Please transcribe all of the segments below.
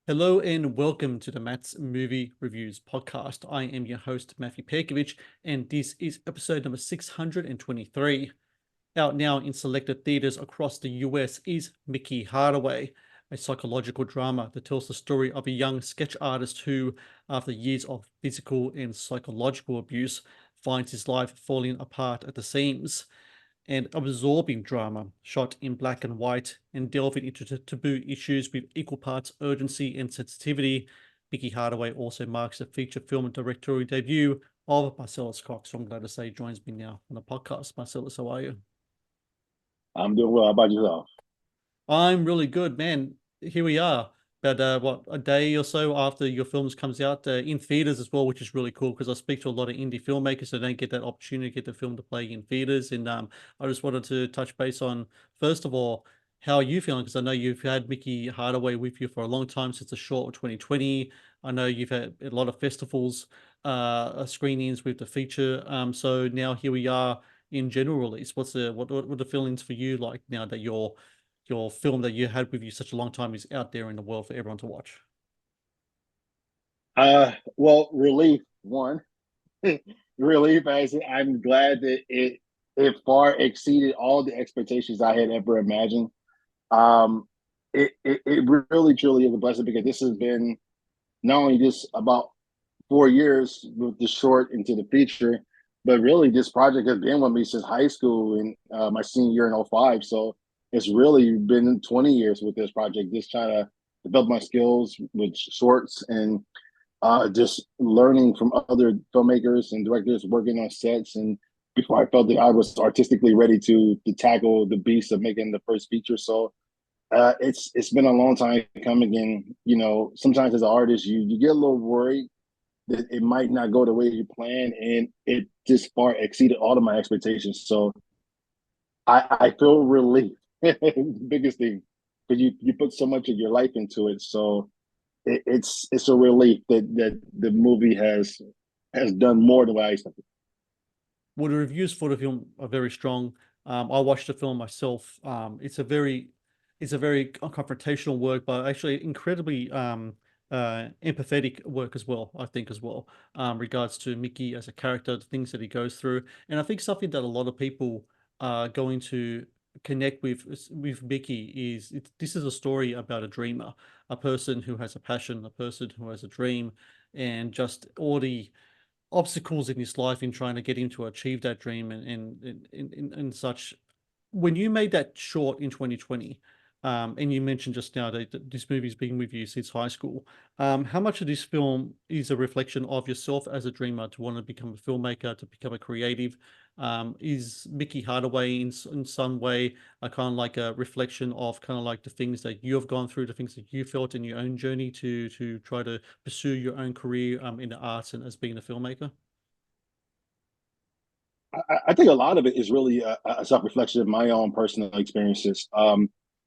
Hello and welcome to the Matt's Movie Reviews podcast. I am your host, Matthew Pejkovic, and this is episode number 623. Out now in selected theaters across the US is Mickey Hardaway, a psychological drama that tells the story of a young sketch artist who, after years of physical and psychological abuse, finds his life falling apart at the seams. And absorbing drama shot in black and white and delving into taboo issues with equal parts urgency and sensitivity. Mickey Hardaway also marks the feature film and directorial debut of Marcellus Cox, who I'm glad to say joins me now on the podcast. Marcellus, how are you? I'm doing well. How about yourself? I'm really good, man. Here we are, about what, a day or so after your films comes out in theaters as well, which is really cool because I speak to a lot of indie filmmakers that don't get that opportunity to get the film to play in theaters. And I just wanted to touch base on, first of all, how are you feeling? Because I know you've had Mickey Hardaway with you for a long time since the short of 2020. I know you've had a lot of festivals, screenings with the feature. So now here we are in general release. What are the feelings for you like now that your film that you had with you such a long time is out there in the world for everyone to watch? Well, relief one, relief as I'm glad that it far exceeded all the expectations I had ever imagined. Um, it really truly is a blessing because this has been not only just about 4 years with the short into the feature, but really this project has been with me since high school and my senior year in '05. So it's really been 20 years with this project, just trying to develop my skills with shorts and just learning from other filmmakers and directors working on sets. And before I felt that I was artistically ready to tackle the beast of making the first feature. So it's been a long time coming. And sometimes as an artist, you get a little worried that it might not go the way you plan, and it just far exceeded all of my expectations. So I feel relief, the biggest thing, because you put so much of your life into it. So it's a relief that the movie has done more than what I expected. Well, the reviews for the film are very strong. I watched the film myself. It's a very confrontational work, but actually incredibly empathetic work as well, I think as well, regards to Mickey as a character, the things that he goes through. And I think something that a lot of people are going to connect with Mickey is this is a story about a dreamer, a person who has a passion, a person who has a dream, and just all the obstacles in his life in trying to get him to achieve that dream and such. When you made that short in 2020, and you mentioned just now that this movie's been with you since high school, how much of this film is a reflection of yourself as a dreamer to want to become a filmmaker, to become a creative? Is Mickey Hardaway in some way a kind of like a reflection of kind of like the things that you have gone through, the things that you felt in your own journey to try to pursue your own career in the arts and as being a filmmaker? I think a lot of it is really a self reflection of my own personal experiences.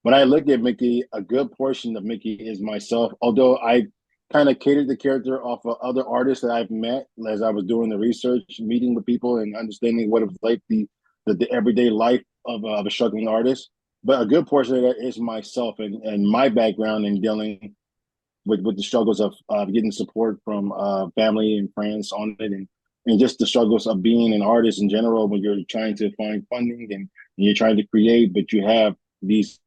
When I look at Mickey, a good portion of Mickey is myself. Although I kind of catered the character off of other artists that I've met as I was doing the research, meeting with people, and understanding what it was like the everyday life of a struggling artist. But a good portion of that is myself and my background in dealing with the struggles of getting support from family and friends on it, and just the struggles of being an artist in general when you're trying to find funding and you're trying to create, but you have these.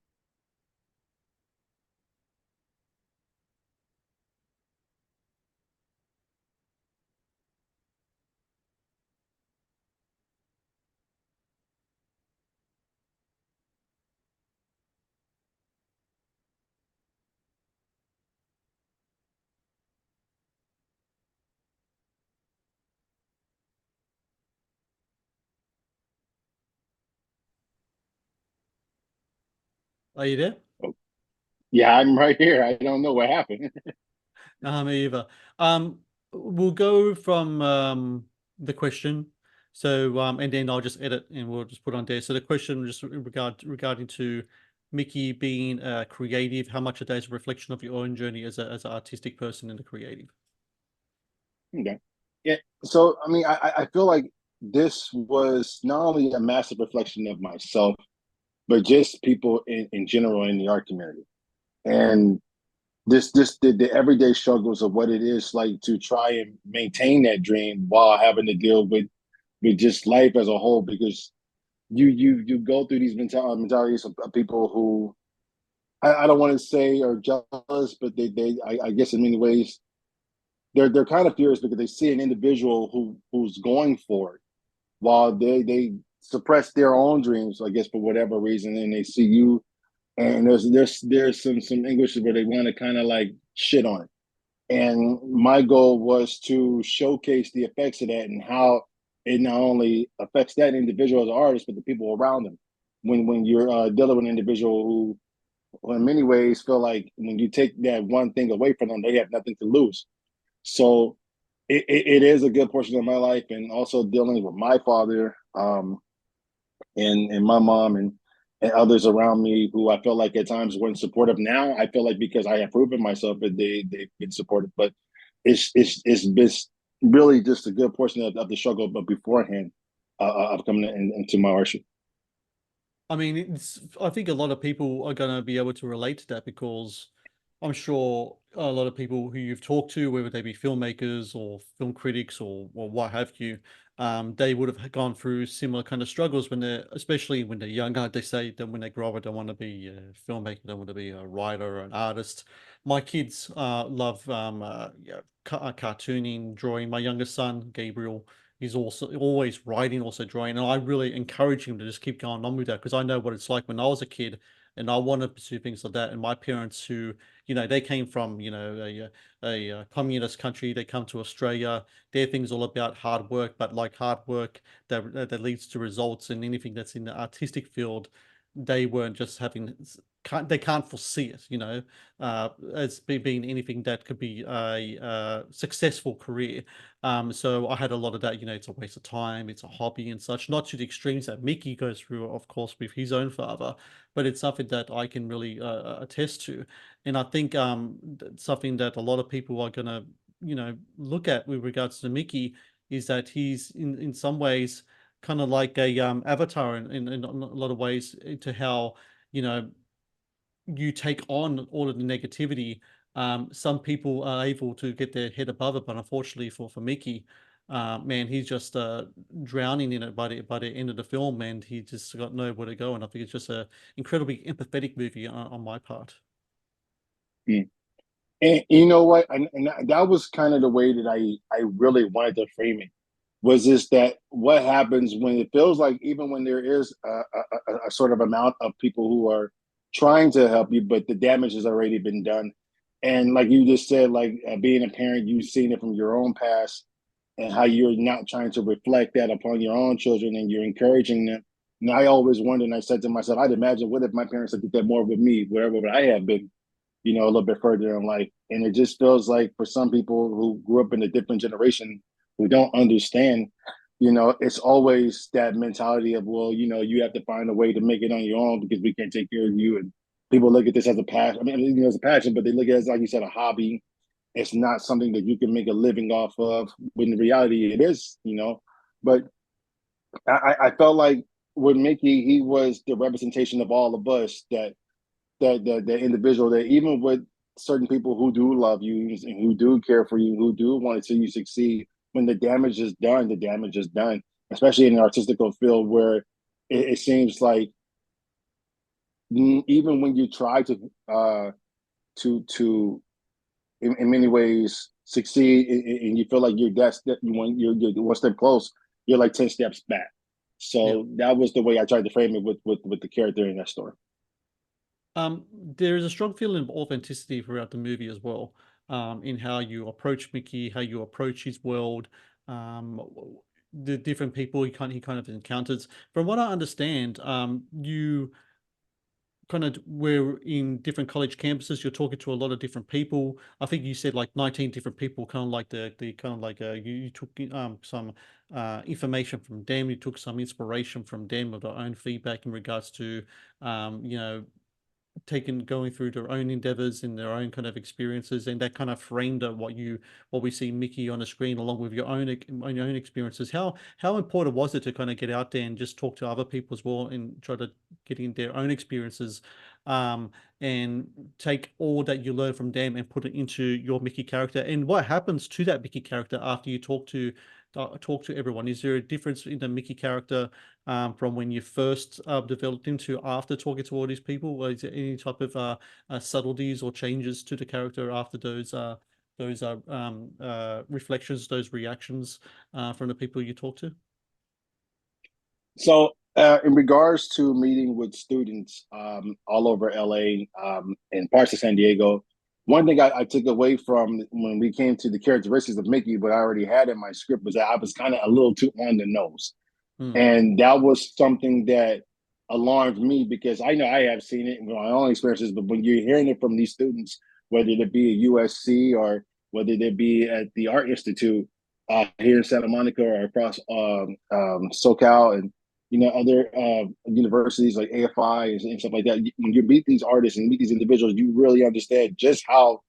Are you there? Yeah, I'm right here. I don't know what happened. Me either. We'll go from the question. So and then I'll just edit and we'll just put on there. So the question just regarding to Mickey being creative, how much of that is a reflection of your own journey as an artistic person in the creative? Okay. Yeah. So I mean, I feel like this was not only a massive reflection of myself, but just people in general in the art community. And the everyday struggles of what it is like to try and maintain that dream while having to deal with just life as a whole, because you go through these mentalities of people who I don't want to say are jealous, but I guess in many ways they're kind of furious because they see an individual who's going for it while they suppress their own dreams, I guess for whatever reason, and they see you, and there's some English where they want to kind of like shit on it. And my goal was to showcase the effects of that and how it not only affects that individual as an artist, but the people around them. When you're dealing with an individual who, in many ways, feel like when you take that one thing away from them, they have nothing to lose. So it is a good portion of my life, and also dealing with my father, and my mom, and others around me who I felt like at times weren't supportive. Now I feel like because I have proven myself that they've been supportive, but it's been really just a good portion of the struggle, but beforehand, of coming into my worship. I mean, I think a lot of people are going to be able to relate to that because I'm sure a lot of people who you've talked to, whether they be filmmakers or film critics or what have you, they would have gone through similar kind of struggles when especially when they're younger. They say that when they grow up, they want to be a filmmaker, they want to be a writer or an artist. My kids love yeah, cartooning, drawing. My youngest son, Gabriel, he's also always writing, also drawing, and I really encourage him to just keep going on with that because I know what it's like when I was a kid and I wanted to pursue things like that. And my parents, who they came from a communist country, they come to Australia. Their thing's all about hard work, but like hard work that leads to results in anything that's in the artistic field, they weren't just having. They can't foresee it, as being anything that could be a successful career. So I had a lot of that, it's a waste of time, it's a hobby and such, not to the extremes that Mickey goes through, of course, with his own father, but it's something that I can really attest to. And I think something that a lot of people are going to, look at with regards to Mickey is that he's in some ways kind of like a avatar in a lot of ways into how, you know, you take on all of the negativity. Some people are able to get their head above it, but unfortunately for Mickey, man, he's just drowning in it by the end of the film, and he just got nowhere to go. And I think it's just a incredibly empathetic movie on my part. Mm. And you know what? And that was kind of the way that I really wanted to frame it. Was this that what happens when it feels like even when there is a sort of amount of people who are trying to help you, but the damage has already been done. And like you just said, like being a parent, you've seen it from your own past and how you're not trying to reflect that upon your own children and you're encouraging them. And I always wondered, and I said to myself, I'd imagine what if my parents had did that more with me, wherever would I have been, a little bit further in life. And it just feels like for some people who grew up in a different generation who don't understand, it's always that mentality of, well, you have to find a way to make it on your own because we can't take care of you. And people look at this as a passion. I mean, as a passion, but they look at it as, like you said, a hobby. It's not something that you can make a living off of. When in reality, it is, But I felt like with Mickey, he was the representation of all of us that individual that even with certain people who do love you and who do care for you, who do want to see you succeed, when the damage is done, the damage is done. Especially in an artistical field where it seems like even when you try to in many ways succeed and you feel like you're one step close, you're like 10 steps back. Yeah. So that was the way I tried to frame it with the character in that story. There is a strong feeling of authenticity throughout the movie as well, in how you approach Mickey, how you approach his world, the different people he kind of encounters. From what I understand, you kind of were in different college campuses. You're talking to a lot of different people. I think you said like 19 different people, kind of like the kind of like you took some information from them. You took some inspiration from them of their own feedback in regards to um, you know going through their own endeavors and their own kind of experiences, and that kind of framed what we see Mickey on the screen along with your own experiences. How important was it to kind of get out there and just talk to other people as well and try to get in their own experiences, um, and take all that you learn from them and put it into your Mickey character? And what happens to that Mickey character after you talk to everyone? Is there a difference in the Mickey character from when you first developed into after talking to all these people? Or is there any type of subtleties or changes to the character after those reflections, those reactions from the people you talk to? So, in regards to meeting with students all over LA and parts of San Diego, one thing I took away from when we came to the characteristics of Mickey, but I already had in my script, was that I was kind of a little too on the nose. Mm, And that was something that alarmed me because I know I have seen it in my own experiences, but when you're hearing it from these students, whether it be at USC or whether they be at the Art Institute here in Santa Monica or across SoCal and other universities like AFI and stuff like that, when you meet these artists and meet these individuals, you really understand just how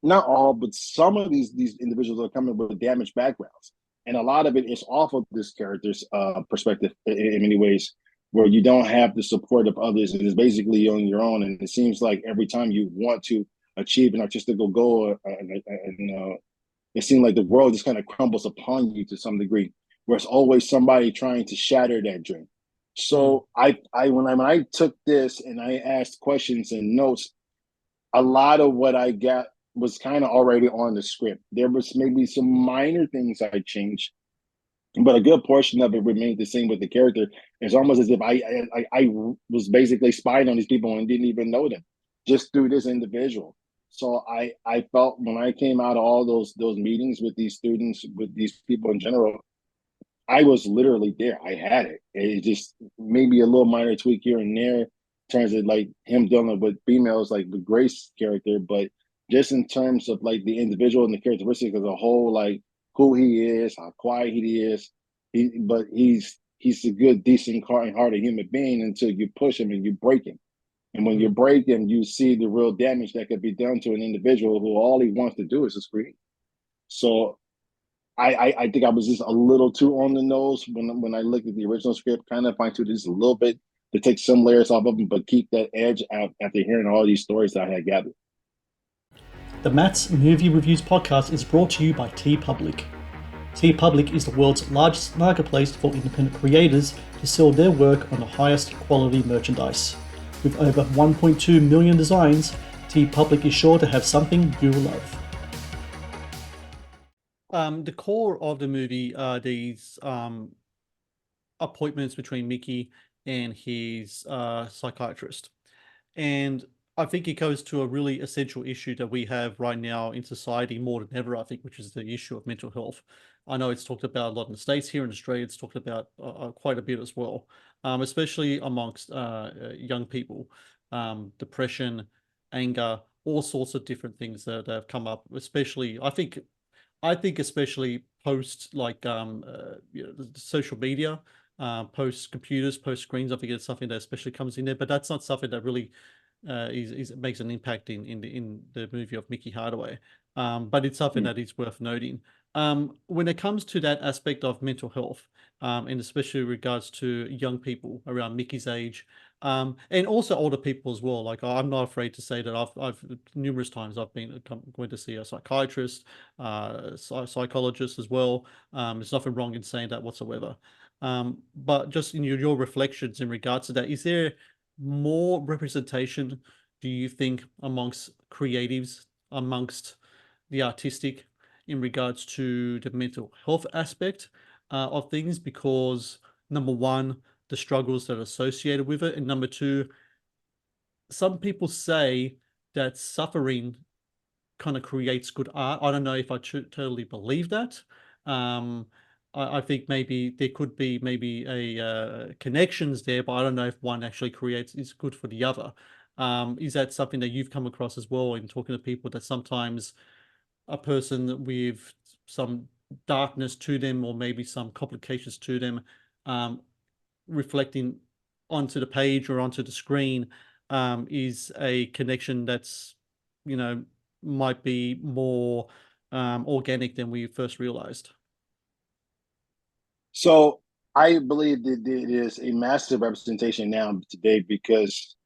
not all, but some of these individuals are coming with damaged backgrounds, and a lot of it is off of this character's perspective in many ways, where you don't have the support of others and it's basically on your own. And it seems like every time you want to achieve an artistic goal, it seems like the world just kind of crumbles upon you to some degree, where it's always somebody trying to shatter that dream. mm, So when I took this and I asked questions and notes, a lot of what I got was kind of already on the script. There was maybe some minor things I changed, but a good portion of it remained the same with the character. It's almost as if I was basically spying on these people and didn't even know them, just through this individual. So I felt when I came out of all those meetings with these students, with these people in general, I was literally there. I had it. It just maybe a little minor tweak here and there in terms of like him dealing with females, like the Grace character, but just in terms of like the individual and the characteristics as a whole, like who he is, how quiet he is. He's a good, decent, hearted human being until you push him and you break him. And when you mm. break him, you see the real damage that could be done to an individual who all he wants to do is to scream. So I think I was just a little too on the nose when I looked at the original script. Kind of fine tuned just a little bit to take some layers off of them, but keep that edge out after hearing all these stories that I had gathered. The Matt's Movie Reviews podcast is brought to you by TeePublic. TeePublic is the world's largest marketplace for independent creators to sell their work on the highest quality merchandise. With over 1.2 million designs, TeePublic is sure to have something you love. The core of the movie are these appointments between Mickey and his psychiatrist. And I think it goes to a really essential issue that we have right now in society more than ever, I think, which is the issue of mental health. I know it's talked about a lot in the States. Here in Australia, it's talked about quite a bit as well, especially amongst young people. Depression, anger, all sorts of different things that have come up, especially, I think especially post like the social media, post computers, post screens. I think it's something that especially comes in there, but that's not something that really is makes an impact in the movie of Mickey Hardaway. But it's something Mm. that is worth noting. When it comes to that aspect of mental health, and especially regards to young people around Mickey's age, and also older people as well. Like I'm not afraid to say that I've numerous times I've been going to see a psychiatrist, psychologist as well. There's nothing wrong in saying that whatsoever. But just in your reflections in regards to that, is there more representation, do you think, amongst creatives, amongst the artistic, in regards to the mental health aspect of things? Because number one, the struggles that are associated with it, and number two, some people say that suffering kind of creates good art. I don't know if I totally believe that. Um, I think maybe there could be maybe a connections there, but I don't know if one actually creates is good for the other. Is that something that you've come across as well in talking to people, that sometimes a person with some darkness to them or maybe some complications to them, um, reflecting onto the page or onto the screen, is a connection that's, you know, might be more organic than we first realized. So I believe that it is a massive representation now today because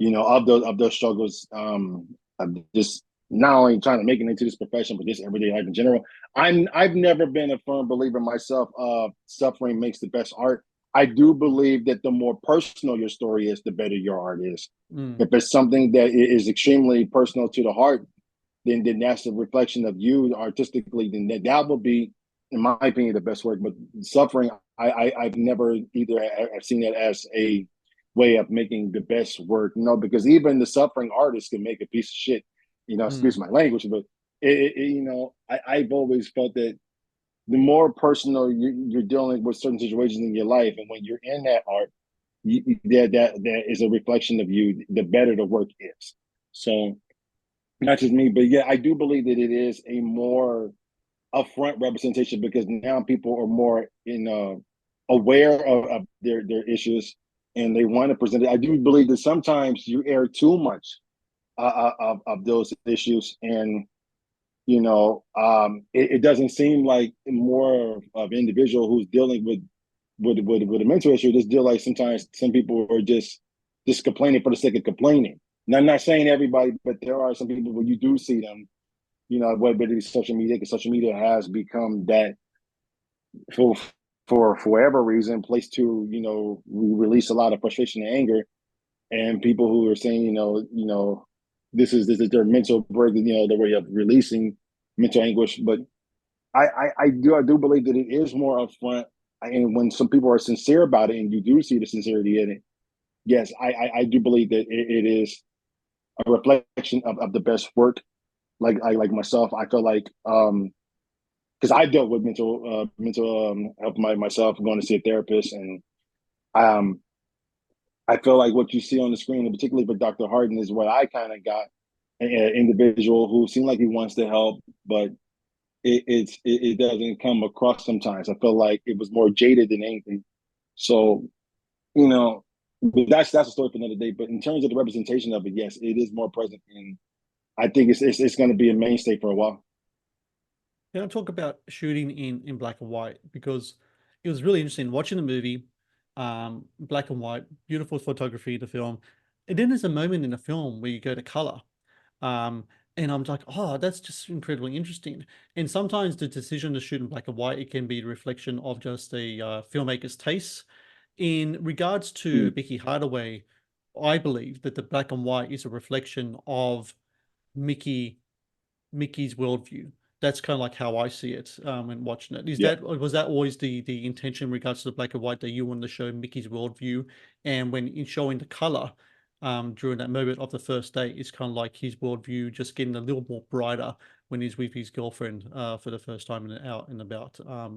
of those struggles, of just not only trying to make it into this profession, but just everyday life in general. I've never been a firm believer myself of suffering makes the best art. I do believe that the more personal your story is, the better your art is. Mm, If it's something that is extremely personal to the heart, then that's a reflection of you artistically. Then that will be, in my opinion, the best work. But suffering, I've never either I've seen it as a way of making the best work. Because even the suffering artist can make a piece of shit. Excuse mm, my language, but I've always felt that the more personal you're dealing with certain situations in your life, and when you're in that art, that is a reflection of you. The better the work is. So not just me, but yeah, I do believe that it is a more upfront representation because now people are more aware of their issues and they want to present it. I do believe that sometimes you air too much of those issues, and it doesn't seem like more of an individual who's dealing with a mental issue. Just deal like sometimes some people are just complaining for the sake of complaining. And I'm not saying everybody, but there are some people where you do see them, whether it be social media, because social media has become that for for whatever reason, place to release a lot of frustration and anger, and people who are saying, this is their mental break, their way of releasing mental anguish. But I do believe that it is more upfront, and when some people are sincere about it, and you do see the sincerity in it, yes, I do believe that it is a reflection of the best work. Like myself, I feel like because I dealt with mental health myself, going to see a therapist, and um I feel like what you see on the screen, and particularly for Dr. Harden, is what I kind of got an individual who seemed like he wants to help, but it doesn't come across sometimes. I feel like it was more jaded than anything. So, you know, but that's a story for another day. But in terms of the representation of it, yes, it is more present, and I think it's going to be a mainstay for a while. Can I talk about shooting in black and white? Because it was really interesting watching the movie, black and white, beautiful photography in the film. And then there's a moment in the film where you go to color. Um, and I'm like, oh, that's just incredibly interesting. And sometimes the decision to shoot in black and white, it can be a reflection of just a filmmaker's taste. In regards to Mm. Mickey Hardaway, I believe that the black and white is a reflection of Mickey Mickey's worldview. That's kind of like how I see it when watching it. Is Yeah. that was that always the intention in regards to the black and white that you wanted to show Mickey's worldview, and when in showing the color during that moment of the first date, it's kind of like his worldview just getting a little more brighter when he's with his girlfriend for the first time and out and about. I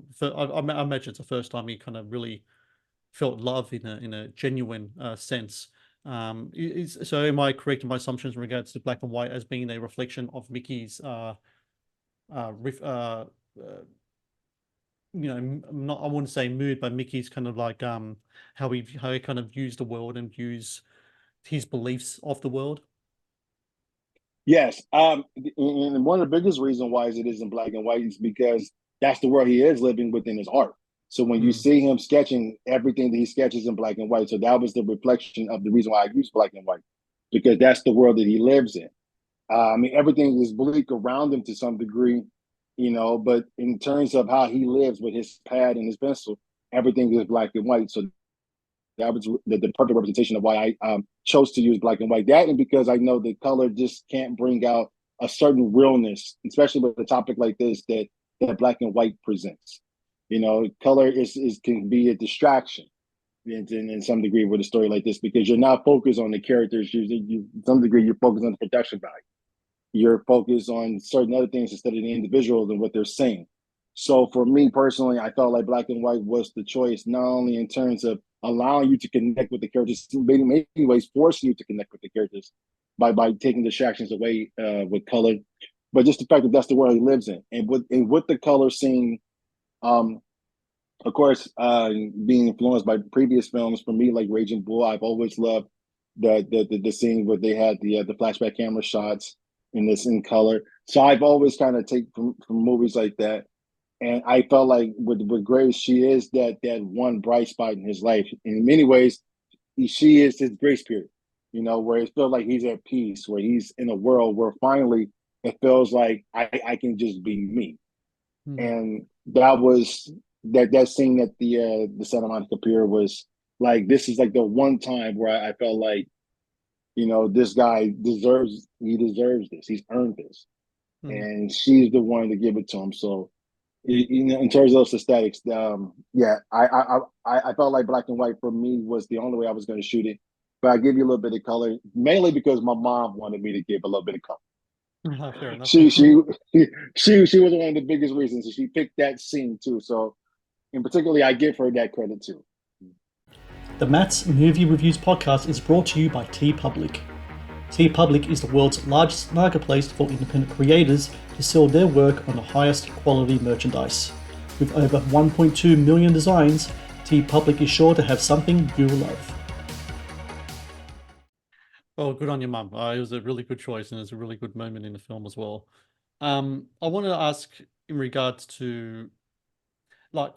imagine it's the first time he kind of really felt love in a genuine sense. So am I correct in my assumptions in regards to black and white as being a reflection of Mickey's uh, ref, uh, uh, not I wouldn't say mood, but Mickey's kind of like how he kind of views the world and views his beliefs of the world. Yes. And one of the biggest reasons why it is in black and white is because that's the world he is living within his art. So when you Mm, see him sketching, everything that he sketches in black and white. So that was the reflection of the reason why I use black and white, because that's the world that he lives in. I mean, everything is bleak around him to some degree, but in terms of how he lives with his pad and his pencil, everything is black and white. So that was the perfect representation of why I chose to use black and white. That, and because I know the color just can't bring out a certain realness, especially with a topic like this that black and white presents. Color is can be a distraction in some degree with a story like this, because you're not focused on the characters. To some degree, you're focused on the production value. You're focused on certain other things instead of the individuals and what they're saying. So for me personally, I felt like black and white was the choice, not only in terms of allowing you to connect with the characters, in many ways forcing you to connect with the characters by taking distractions away with color, but just the fact that that's the world he lives in, and with the color scene, um, of course, being influenced by previous films, for me, like Raging Bull, I've always loved the scene where they had the flashback camera shots in this in color. So I've always kind of take from movies like that. And I felt like with Grace, she is that one bright spot in his life. In many ways, she is his grace period. You know, where it feels like he's at peace, where he's in a world where finally it feels like I can just be me. Mm. And that was that scene at the Santa Monica Pier was like this is like the one time where I felt like this guy deserves this. He's earned this, Mm. and she's the one to give it to him. So in terms of those aesthetics, yeah, I felt like black and white for me was the only way I was going to shoot it. But I give you a little bit of color, mainly because my mom wanted me to give a little bit of color. Fair enough. She she she was one of the biggest reasons. She picked that scene too. So, in particularly, I give her that credit too. The Matt's Movie Reviews podcast is brought to you by TeePublic. TeePublic is the world's largest marketplace for independent creators to sell their work on the highest quality merchandise. With over 1.2 million designs, TeePublic is sure to have something you love. Oh, good on your mum. It was a really good choice, and it was a really good moment in the film as well. I wanted to ask in regards to like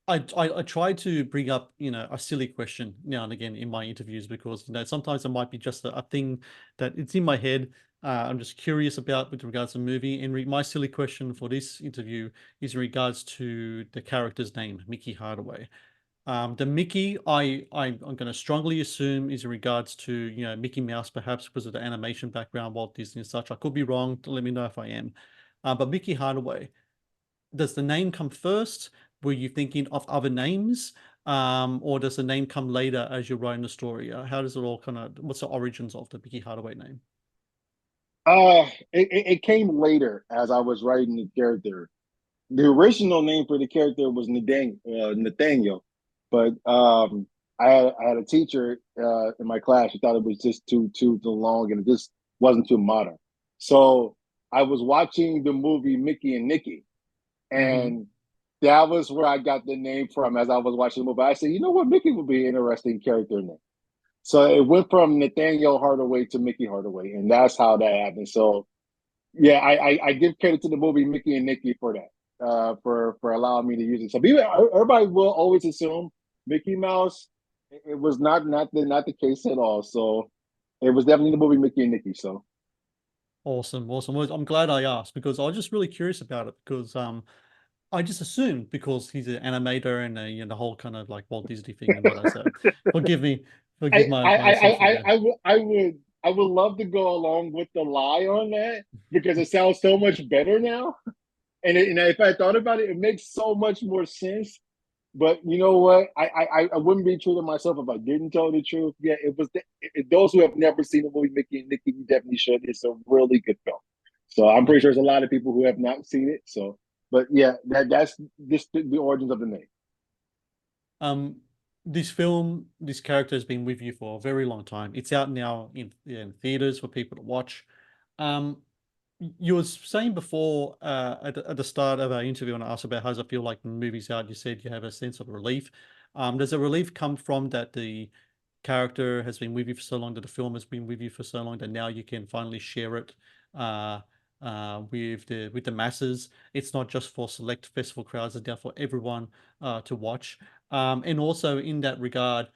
I try to bring up a silly question now and again in my interviews because sometimes it might be just a thing that it's in my head. I'm just curious about with regards to the movie. And my silly question for this interview is in regards to the character's name, Mickey Hardaway. The Mickey, I'm going to strongly assume is in regards to Mickey Mouse, perhaps because of the animation background, Walt Disney and such. I could be wrong. Let me know if I am. But Mickey Hardaway, does the name come first? Were you thinking of other names? Or does the name come later as you're writing the story? How does it all what's the origins of the Mickey Hardaway name? It came later as I was writing the character. The original name for the character was Nathaniel, but I had a teacher in my class who thought it was just too long and it just wasn't too modern. So I was watching the movie Mickey and Nicky, Mm-hmm. and that was where I got the name from. As I was watching the movie, I said, you know what, Mickey would be an interesting character name. So it went from Nathaniel Hardaway to Mickey Hardaway, and that's how that happened. So yeah, I give credit to the movie Mickey and Nicky for that, for allowing me to use it. So everybody will always assume Mickey Mouse. It was not the case at all. So it was definitely the movie Mickey and Nicky. So Awesome, awesome. Well, I'm glad I asked because I was just really curious about it because I just assumed because he's an animator and the whole kind of like Walt Disney thing and what I said. Forgive me, forgive I I my I assumption I there. I would love to go along with the lie on that because it sounds so much better now. And if I thought about it, it makes so much more sense. But you know what? I wouldn't be true to myself if I didn't tell the truth. Yeah, it was those who have never seen the movie Mickey and Nicky, you definitely should. It's a really good film. So I'm pretty sure there's a lot of people who have not seen it. So, but yeah, that's just the origins of the name. Um, this film, this character has been with you for a very long time. It's out now in theaters for people to watch. Um, you were saying before at the start of our interview when I asked about how does it feel like the movie's out, you said you have a sense of relief. Does the relief come from that the character has been with you for so long, that the film has been with you for so long that now you can finally share it uh, with the masses? It's not just for select festival crowds; it's now for everyone to watch. And also in that regard,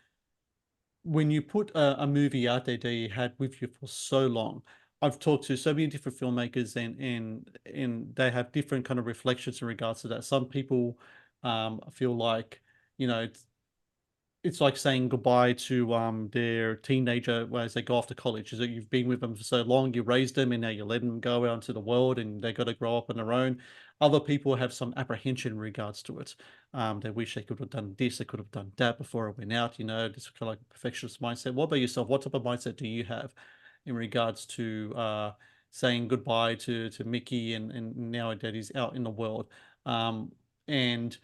when you put a movie out there that you had with you for so long, I've talked to so many different filmmakers and they have different kind of reflections in regards to that. Some people feel like, you know, it's like saying goodbye to their teenager as they go off to college. Is that you've been with them for so long, you raised them, and now you're letting them go out into the world, and they got to grow up on their own. Other people have some apprehension in regards to it. They wish they could have done this, they could have done that before it went out. This kind of like perfectionist mindset. What about yourself? What type of mindset do you have in regards to saying goodbye to Mickey and now that he's out in the world? And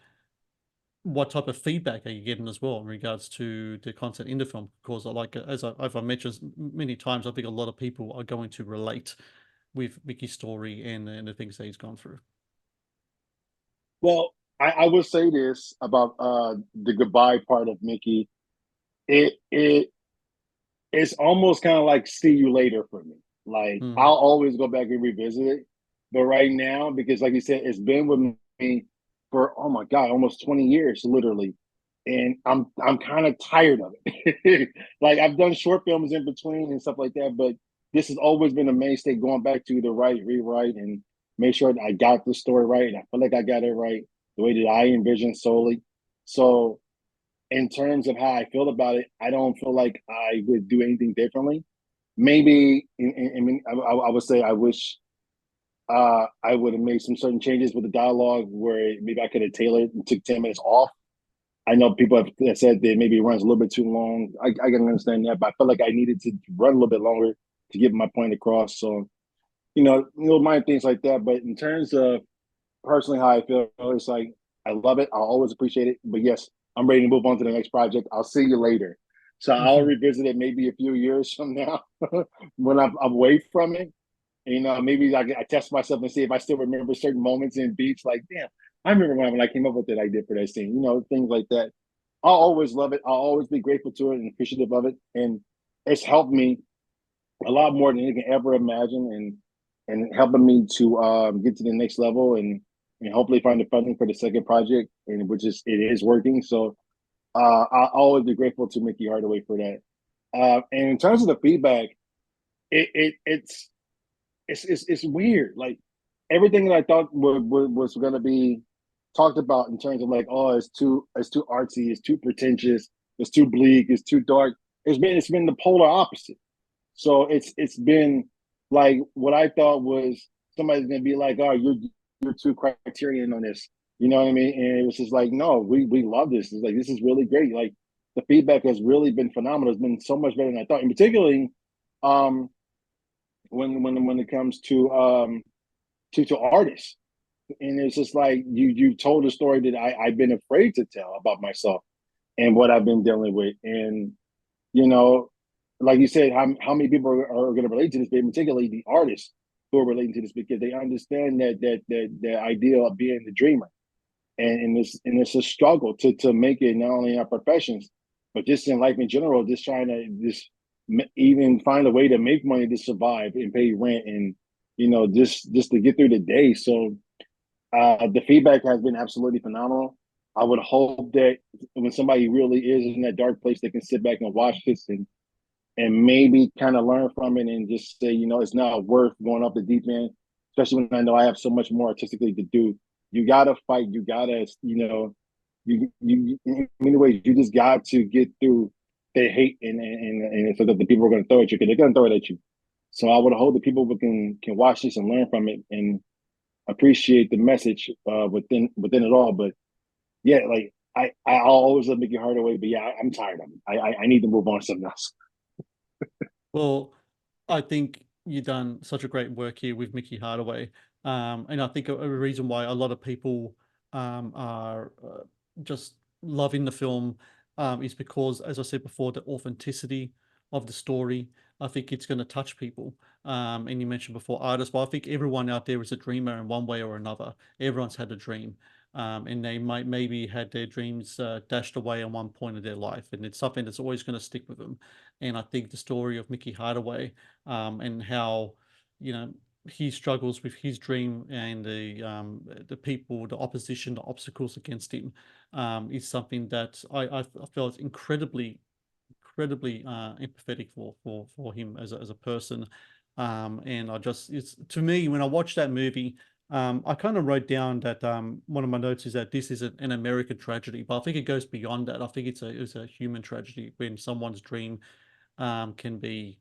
what type of feedback are you getting as well in regards to the content in the film? Because as I mentioned many times, I think a lot of people are going to relate with Mickey's story and the things that he's gone through. Well, I will say this about the goodbye part of Mickey. It it's almost kind of like see you later for me. Like Mm, I'll always go back and revisit it, but right now, because like you said, it's been with me for oh my god, almost 20 years, literally, and I'm kind of tired of it. Like I've done short films in between and stuff like that, but this has always been a mainstay. Going back to the right, rewrite, and make sure that I got the story right, and I feel like I got it right the way that I envisioned solely. So in terms of how I feel about it, I don't feel like I would do anything differently. Maybe, I mean, I would say I wish I would have made some certain changes with the dialogue where maybe I could have tailored and took 10 minutes off. I know people have said that maybe it runs a little bit too long. I can understand that, but I felt like I needed to run a little bit longer to get my point across. So, little minor things like that. But in terms of personally how I feel, it's like I love it. I'll always appreciate it. But yes, I'm ready to move on to the next project. I'll see you later. So I'll mhm. revisit it maybe a few years from now when I'm away from it. And, maybe I test myself and see if I still remember certain moments in beats. Like, damn, I remember when I came up with that idea for that scene. Things like that. I'll always love it. I'll always be grateful to it and appreciative of it. And it's helped me a lot more than you can ever imagine, and helping me to get to the next level, and hopefully find the funding for the second project, and which is it is working. So I'll always be grateful to Mickey Hardaway for that. And in terms of the feedback, it's weird. Like everything that I thought was going to be talked about in terms of like, oh, it's too artsy, it's too pretentious, it's too bleak, it's too dark. It's been the polar opposite. So it's been like what I thought was somebody's gonna be like, oh, you're too criterion on this. You know what I mean? And it was just like, no, we love this. It's like this is really great. Like the feedback has really been phenomenal. It's been so much better than I thought. And particularly um when it comes to artists. And it's just like you told a story that I've been afraid to tell about myself and what I've been dealing with. And you know, like you said, how many people are going to relate to this, but particularly the artists who are relating to this because they understand that idea of being the dreamer, and it's a struggle to make it not only in our professions, but just in life in general. Just trying to just even find a way to make money to survive and pay rent, and just to get through the day. So the feedback has been absolutely phenomenal. I would hope that when somebody really is in that dark place, they can sit back and watch this and maybe kind of learn from it and just say, it's not worth going off the deep end, especially when I know I have so much more artistically to do. You gotta fight. You gotta, you in many ways, you just got to get through the hate and so that the people are going to throw at you because they're going to throw it at you. So I would hope that people can watch this and learn from it and appreciate the message within it all. But yeah, like I always love Mickey Hardaway, but yeah, I'm tired of it. I need to move on to something else. Well, I think you've done such a great work here with Mickey Hardaway. And I think a reason why a lot of people are just loving the film is because, as I said before, the authenticity of the story. I think it's going to touch people. And you mentioned before artists, but I think everyone out there is a dreamer in one way or another. Everyone's had a dream. And they might maybe had their dreams dashed away at one point of their life, and it's something that's always going to stick with them. And I think the story of Mickey Hardaway and how you know he struggles with his dream and the people, the opposition, the obstacles against him is something that I felt incredibly empathetic for him as a person. And I just it's to me when I watched that movie. I kind of wrote down that one of my notes is that this is an American tragedy, but I think it goes beyond that. I think it's a human tragedy when someone's dream can be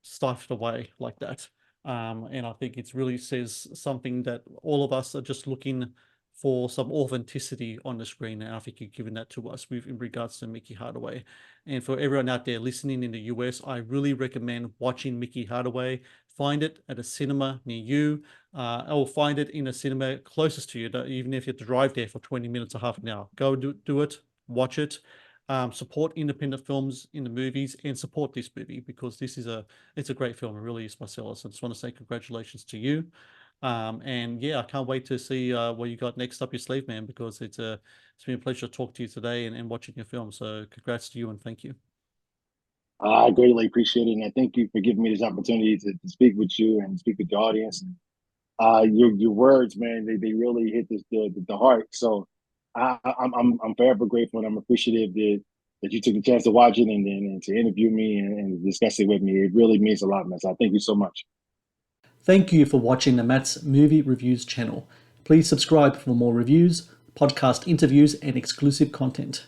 stifled away like that. And I think it really says something that all of us are just looking for some authenticity on the screen. And I think you've given that to us with in regards to Mickey Hardaway. And for everyone out there listening in the US, I really recommend watching Mickey Hardaway. Find it at a cinema near you, or find it in a cinema closest to you, even if you have to drive there for 20 minutes or half an hour. Go do it, watch it. Support independent films in the movies and support this movie because it's a great film. It really is, Marcellus. I just want to say congratulations to you. And yeah, I can't wait to see what you got next up your sleeve, man, because it's been a pleasure to talk to you today and watching your film. So congrats to you and thank you. I greatly appreciate it, and I thank you for giving me this opportunity to speak with you and speak with the audience. And your words, man, they really hit the heart. So I'm forever grateful, and I'm appreciative that you took the chance to watch it and to interview me and discuss it with me. It really means a lot, man. So I thank you so much. Thank you for watching the Matt's Movie Reviews channel. Please subscribe for more reviews, podcast interviews, and exclusive content.